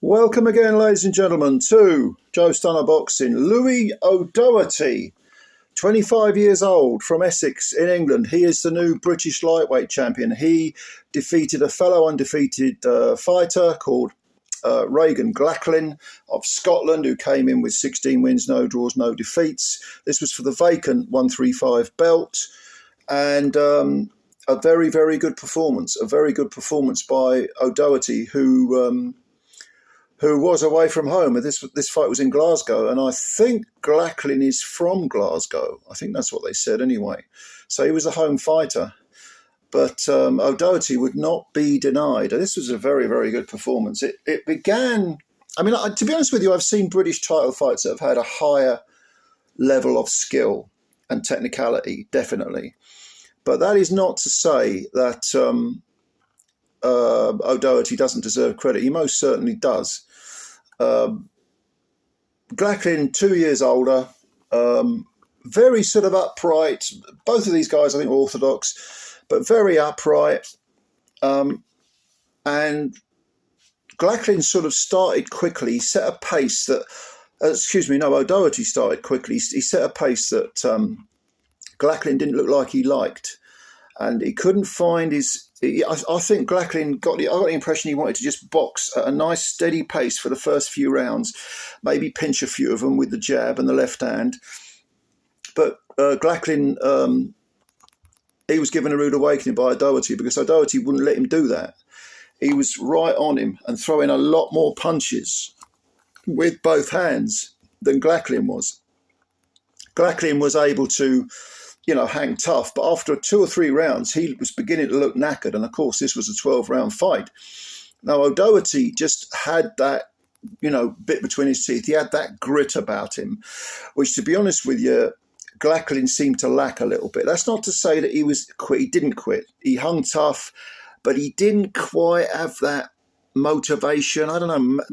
Welcome again, ladies and gentlemen, to Joe Stunner Boxing. Louie O'Doherty, 25 years old, from Essex in England. He is the new British lightweight champion. He defeated a fellow undefeated fighter called Regan Glackin of Scotland, who came in with 16 wins, no draws, no defeats. This was for the vacant 135 belt, and a very, very good performance. A very good performance by O'Doherty, who was away from home. This fight was in Glasgow, and I think Glackin is from Glasgow. I think that's what they said anyway. So he was a home fighter. But O'Doherty would not be denied. This was a very, very good performance. It began... I mean, to be honest with you, I've seen British title fights that have had a higher level of skill and technicality, definitely. But that is not to say that O'Doherty doesn't deserve credit. He most certainly does. Glackin, 2 years older, very sort of upright. Both of these guys, I think, are orthodox, but very upright. And Glackin sort of started quickly. He set a pace that, O'Doherty started quickly. He set a pace that Glackin didn't look like he liked. And he couldn't find his... I think Glackin I got the impression he wanted to just box at a nice steady pace for the first few rounds, maybe pinch a few of them with the jab and the left hand. But Glackin, he was given a rude awakening by O'Doherty, because O'Doherty wouldn't let him do that. He was right on him and throwing a lot more punches with both hands than Glackin was. Glackin was able to, hang tough. But after 2 or 3 rounds, he was beginning to look knackered. And, of course, this was a 12-round fight. Now, O'Doherty just had that, bit between his teeth. He had that grit about him, which, to be honest with you, Glackin seemed to lack a little bit. That's not to say that he didn't quit. He hung tough, but he didn't quite have that motivation. I don't know.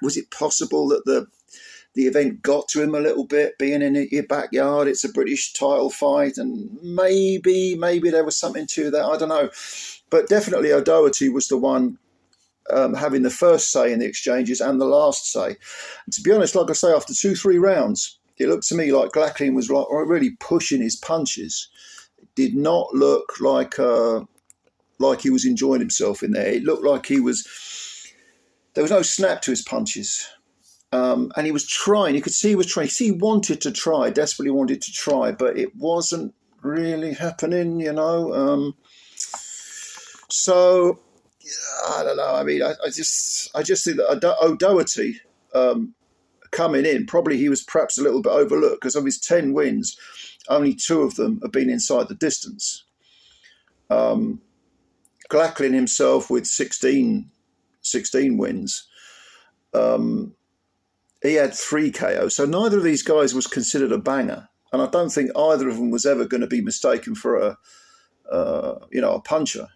Was it possible that the event got to him a little bit, being in your backyard? It's a British title fight, and maybe there was something to that. I don't know. But definitely O'Doherty was the one having the first say in the exchanges and the last say. And to be honest, like I say, after 2-3 rounds, it looked to me like Glackin was really pushing his punches. It did not look like he was enjoying himself in there. It looked like there was no snap to his punches. And he was trying. You could see he was trying. He wanted to try, desperately wanted to try, but it wasn't really happening, So I don't know. I mean, I just think that O'Doherty coming in, probably he was perhaps a little bit overlooked, because of his 10 wins, only 2 of them have been inside the distance. Glackin himself with 16 wins. He had 3 KOs, so neither of these guys was considered a banger, and I don't think either of them was ever going to be mistaken for a puncher.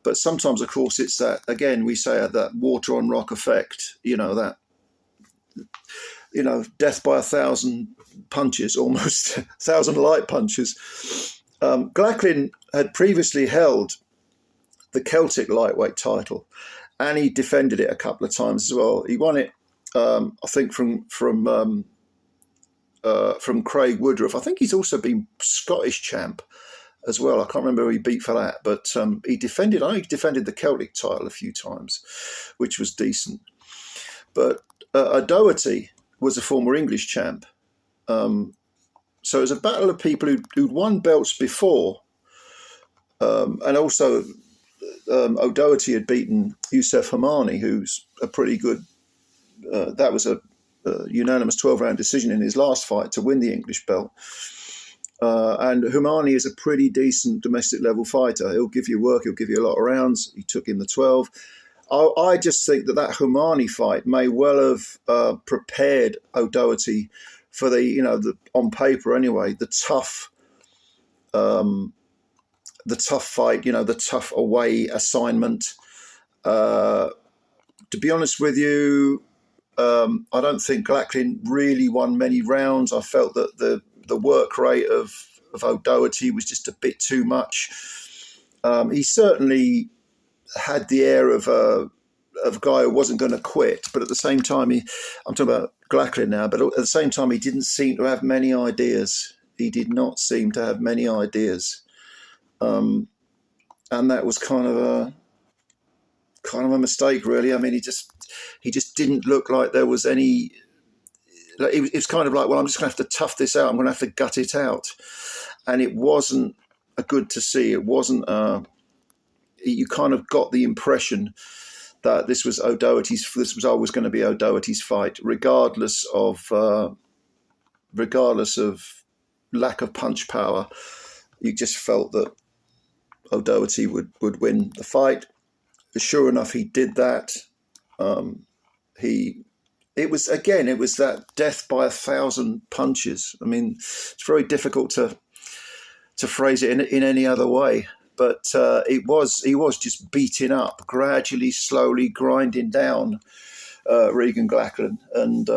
But sometimes, of course, it's that, again, we say that water on rock effect. That death by 1,000 punches, almost 1,000 light punches. Glackin had previously held the Celtic lightweight title, and he defended it a couple of times as well. He won it, I think, from Craig Woodruff. I think he's also been Scottish champ as well. I can't remember who he beat for that, but he defended the Celtic title a few times, which was decent. But O'Doherty was a former English champ. So it was a battle of people who'd won belts before, and also O'Doherty had beaten Youssef Hamani, who's a pretty good... that was a unanimous 12-round decision in his last fight to win the English belt. And Humani is a pretty decent domestic level fighter. He'll give you work. He'll give you a lot of rounds. He took him the 12. I just think that Humani fight may well have prepared O'Doherty for the on paper anyway, the tough fight, the tough away assignment. To be honest with you, I don't think Glackin really won many rounds. I felt that the work rate of O'Doherty was just a bit too much. He certainly had the air of of a guy who wasn't going to quit, but at the same time, I'm talking about Glackin now, but at the same time, he didn't seem to have many ideas. He did not seem to have many ideas. And that was kind of a mistake, really. I mean, he just didn't look like there was any. It was kind of like, well, I'm just going to have to tough this out. I'm going to have to gut it out, and it wasn't good to see. It wasn't. You kind of got the impression that this was O'Doherty's. This was always going to be O'Doherty's fight, regardless of lack of punch power. You just felt that O'Doherty would win the fight. Sure enough, he did that. It was that death by 1,000 punches. I mean, it's very difficult to phrase it in any other way. But he was just beating up, gradually, slowly grinding down Regan Glackin, and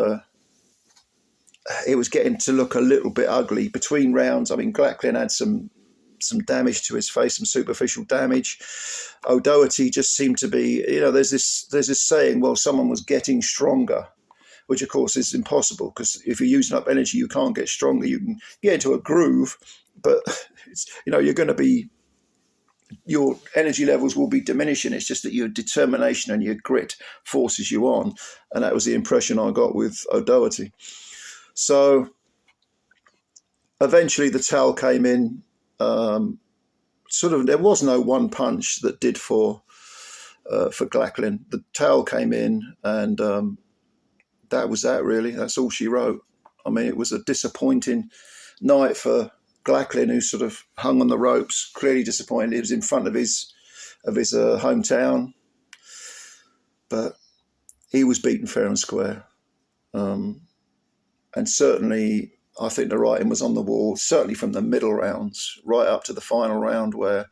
it was getting to look a little bit ugly between rounds. I mean, Glackin had some damage to his face, some superficial damage. O'Doherty just seemed to be, there's this saying, well, someone was getting stronger, which of course is impossible, because if you're using up energy, you can't get stronger. You can get into a groove, but you're going to be. Your energy levels will be diminishing. It's just that your determination and your grit forces you on. And that was the impression I got with O'Doherty. So eventually the towel came in. There was no one punch that did for Glackin. The towel came in, and that was that, really. That's all she wrote. I mean, it was a disappointing night for Glackin, who sort of hung on the ropes, clearly disappointed. He was in front of his hometown, but he was beaten fair and square. And certainly, I think the writing was on the wall. Certainly from the middle rounds right up to the final round, where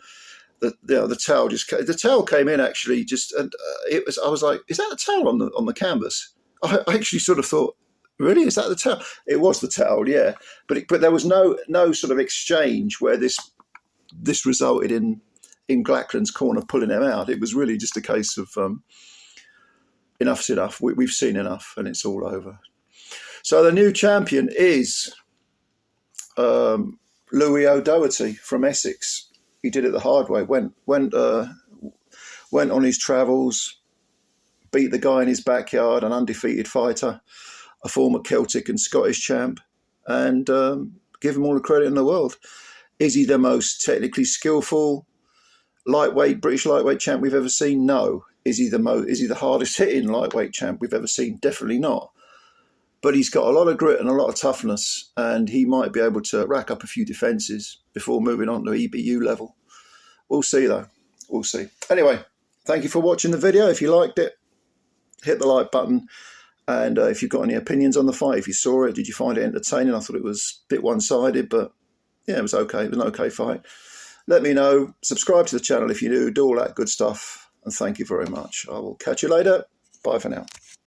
the towel came in actually. And I was like, is that the towel on the canvas? I actually sort of thought, really? Is that the towel? It was the towel, yeah. But there was no sort of exchange where this resulted in Glackin's corner pulling him out. It was really just a case of enough's enough. We've seen enough, and it's all over. So the new champion is LOUIE O'Doherty from Essex. He did it the hard way. Went on his travels, beat the guy in his backyard, an undefeated fighter, a former Celtic and Scottish champ, and give him all the credit in the world. Is he the most technically skillful British lightweight champ we've ever seen? No. Is he the hardest hitting lightweight champ we've ever seen? Definitely not. But he's got a lot of grit and a lot of toughness, and he might be able to rack up a few defences before moving on to EBU level. We'll see, though. We'll see. Anyway, thank you for watching the video. If you liked it, hit the like button. And if you've got any opinions on the fight, if you saw it, did you find it entertaining? I thought it was a bit one-sided, but yeah, it was okay. It was an okay fight. Let me know. Subscribe to the channel if you do. Do all that good stuff. And thank you very much. I will catch you later. Bye for now.